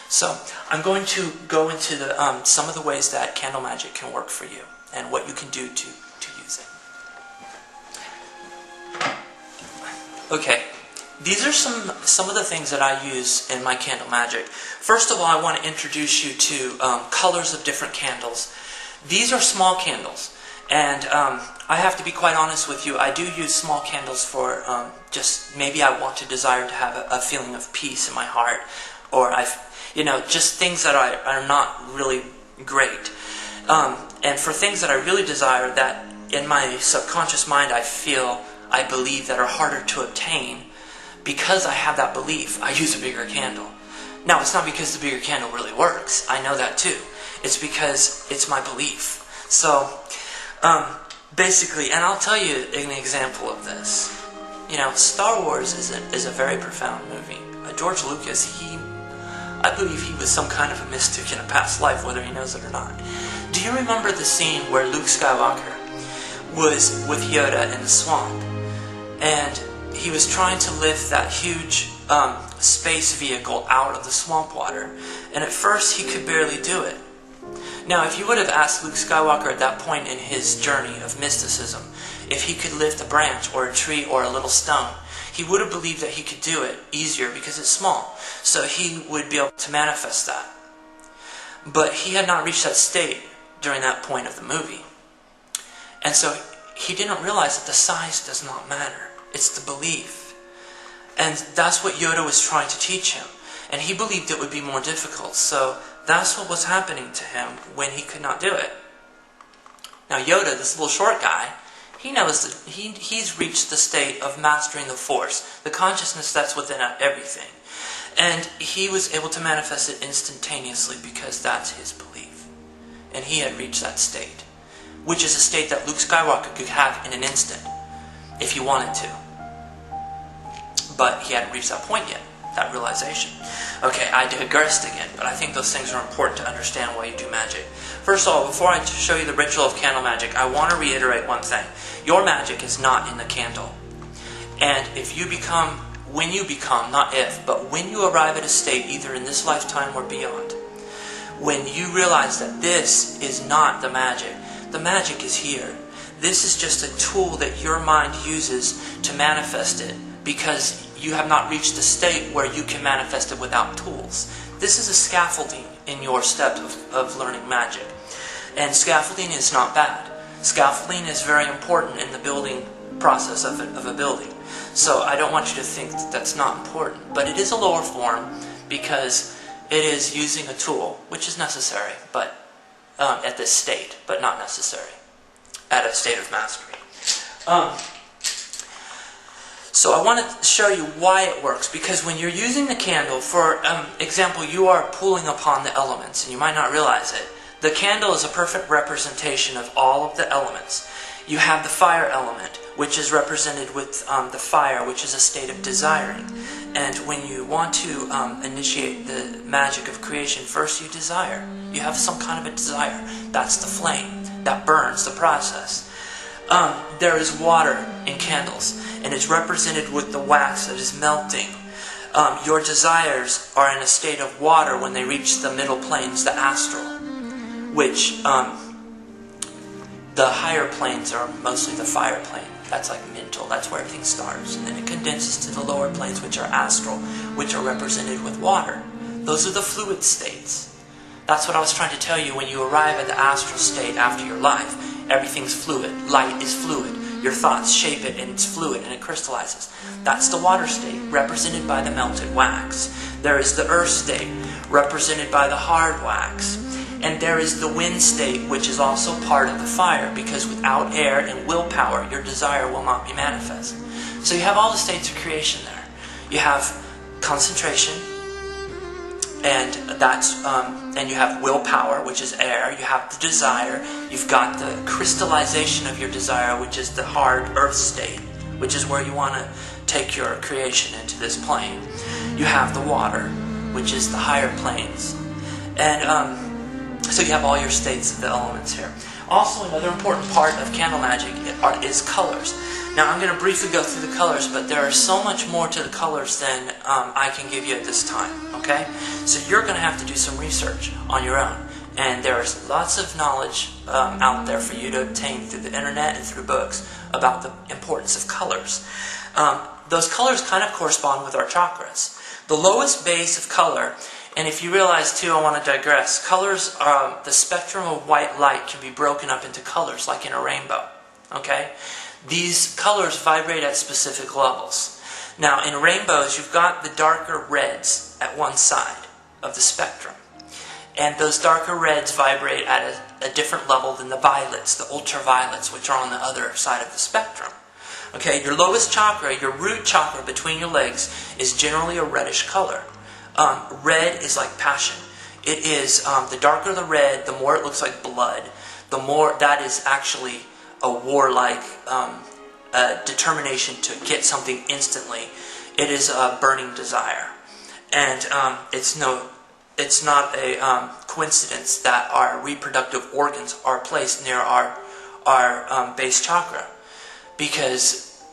So I'm going to go into some of the ways that candle magic can work for you and what you can do to use it. Okay, these are some of the things that I use in my candle magic. First of all, I want to introduce you to colors of different candles. These are small candles, and I have to be quite honest with you. I do use small candles for just maybe I want to desire to have a feeling of peace in my heart, or just things that are not really great. And for things that I really desire, that in my subconscious mind I believe that are harder to obtain, because I have that belief, I use a bigger candle. Now, it's not because the bigger candle really works. I know that too. It's because it's my belief. So, basically, and I'll tell you an example of this. Star Wars is a very profound movie. George Lucas, I believe he was some kind of a mystic in a past life, whether he knows it or not. Do you remember the scene where Luke Skywalker was with Yoda in the swamp, and he was trying to lift that huge space vehicle out of the swamp water, and at first he could barely do it. Now, if you would have asked Luke Skywalker at that point in his journey of mysticism if he could lift a branch or a tree or a little stone, he would have believed that he could do it easier because it's small. So he would be able to manifest that. But he had not reached that state during that point of the movie. And so he didn't realize that the size does not matter. It's the belief. And that's what Yoda was trying to teach him. And he believed it would be more difficult. So that's what was happening to him when he could not do it. Now Yoda, this little short guy, he knows that he's reached the state of mastering the Force, the consciousness that's within everything. And he was able to manifest it instantaneously because that's his belief. And he had reached that state, which is a state that Luke Skywalker could have in an instant, if he wanted to. But he hadn't reached that point yet, that realization. Okay, I digressed again, but I think those things are important to understand why you do magic. First of all, before I show you the ritual of candle magic, I want to reiterate one thing. Your magic is not in the candle. And when you become, not if, but when you arrive at a state, either in this lifetime or beyond, when you realize that this is not the magic is here. This is just a tool that your mind uses to manifest it, because you have not reached the state where you can manifest it without tools. This is a scaffolding in your step of learning magic. And scaffolding is not bad. Scaffolding is very important in the building process of a building. So I don't want you to think that that's not important. But it is a lower form because it is using a tool, which is necessary, but at this state, but not necessary at a state of mastery. So I want to show you why it works, because when you're using the candle, for example, you are pulling upon the elements, and you might not realize it. The candle is a perfect representation of all of the elements. You have the fire element, which is represented with the fire, which is a state of desiring. And when you want to initiate the magic of creation, first you desire. You have some kind of a desire. That's the flame that burns the process. There is water in candles, and it's represented with the wax that is melting. Your desires are in a state of water when they reach the middle planes, the astral, which the higher planes are mostly the fire plane. That's like mental, that's where everything starts. And then it condenses to the lower planes, which are astral, which are represented with water. Those are the fluid states. That's what I was trying to tell you. When you arrive at the astral state after your life, everything's fluid. Light is fluid. Your thoughts shape it, and it's fluid, and it crystallizes. That's the water state, represented by the melted wax. There is the earth state, represented by the hard wax. And there is the wind state, which is also part of the fire, because without air and willpower, your desire will not be manifest. So you have all the states of creation there. You have concentration, and you have willpower, which is air. You have the desire. You've got the crystallization of your desire, which is the hard earth state, which is where you want to take your creation into this plane. You have the water, which is the higher planes. And so you have all your states of the elements here. Also, another important part of candle magic is colors. Now I'm going to briefly go through the colors, but there is so much more to the colors than I can give you at this time, okay? So you're going to have to do some research on your own. And there's lots of knowledge out there for you to obtain through the internet and through books about the importance of colors. Those colors kind of correspond with our chakras. The lowest base of color, and if you realize too, I want to digress, colors, the spectrum of white light can be broken up into colors like in a rainbow, okay? These colors vibrate at specific levels. Now in rainbows, you've got the darker reds at one side of the spectrum. And those darker reds vibrate at a different level than the violets, the ultraviolets, which are on the other side of the spectrum. Okay, your lowest chakra, your root chakra between your legs, is generally a reddish color. Red is like passion. It is, the darker the red, the more it looks like blood, the more that is actually a warlike determination to get something instantly. It is a burning desire. And it's not a coincidence that our reproductive organs are placed near our base chakra, because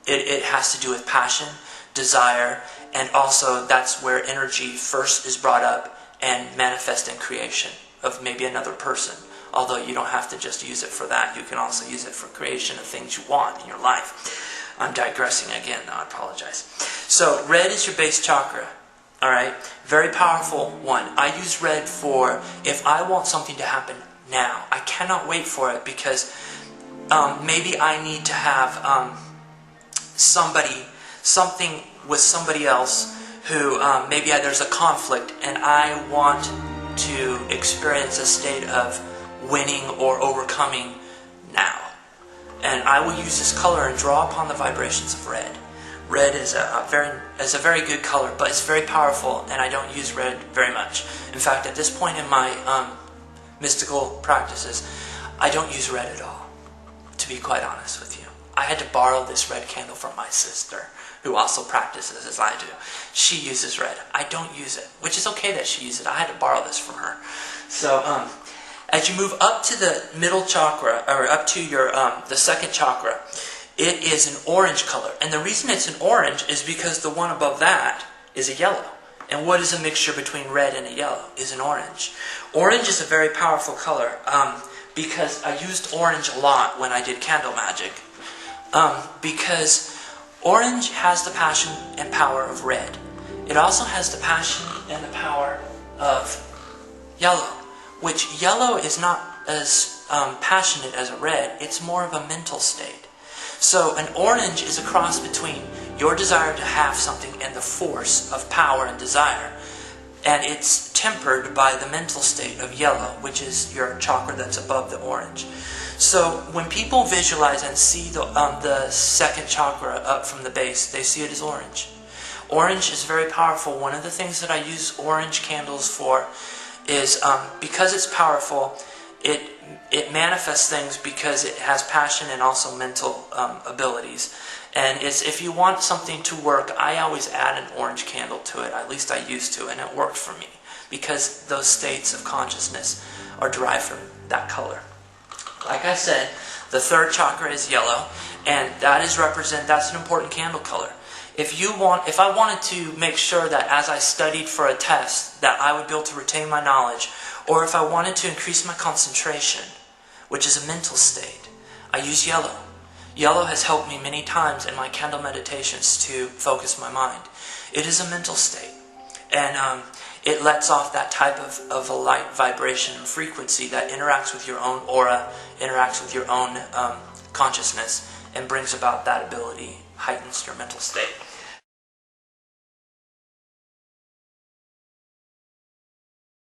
it has to do with passion, desire, and also that's where energy first is brought up and manifest in creation of maybe another person. Although you don't have to just use it for that, you can also use it for creation of things you want in your life. I'm digressing again, I apologize. So red is your base chakra. Alright, very powerful one. I use red for if I want something to happen now. I cannot wait for it because maybe I need to have something with somebody else who maybe there's a conflict and I want to experience a state of winning or overcoming now. And I will use this color and draw upon the vibrations of red. Red is a very good color, but it's very powerful, and I don't use red very much. In fact, at this point in my mystical practices, I don't use red at all, to be quite honest with you. I had to borrow this red candle from my sister, who also practices as I do. She uses red. I don't use it, which is okay that she uses it. I had to borrow this from her. So, as you move up to the middle chakra, or up to your the second chakra, it is an orange color. And the reason it's an orange is because the one above that is a yellow. And what is a mixture between red and a yellow is an orange. Orange is a very powerful color because I used orange a lot when I did candle magic. Because orange has the passion and power of red. It also has the passion and the power of yellow, which yellow is not as passionate as a red. It's more of a mental state. So an orange is a cross between your desire to have something and the force of power and desire. And it's tempered by the mental state of yellow, which is your chakra that's above the orange. So when people visualize and see the second chakra up from the base, they see it as orange. Orange is very powerful. One of the things that I use orange candles for is because it's powerful, it manifests things because it has passion and also mental abilities. And if you want something to work, I always add an orange candle to it. At least I used to, and it worked for me because those states of consciousness are derived from that color. Like I said, the third chakra is yellow, and that's an important candle color. If I wanted to make sure that as I studied for a test that I would be able to retain my knowledge, or if I wanted to increase my concentration, which is a mental state, I use yellow. Yellow has helped me many times in my candle meditations to focus my mind. It is a mental state, and it lets off that type of a light vibration and frequency that interacts with your own aura, interacts with your own consciousness, and brings about that ability, heightens your mental state.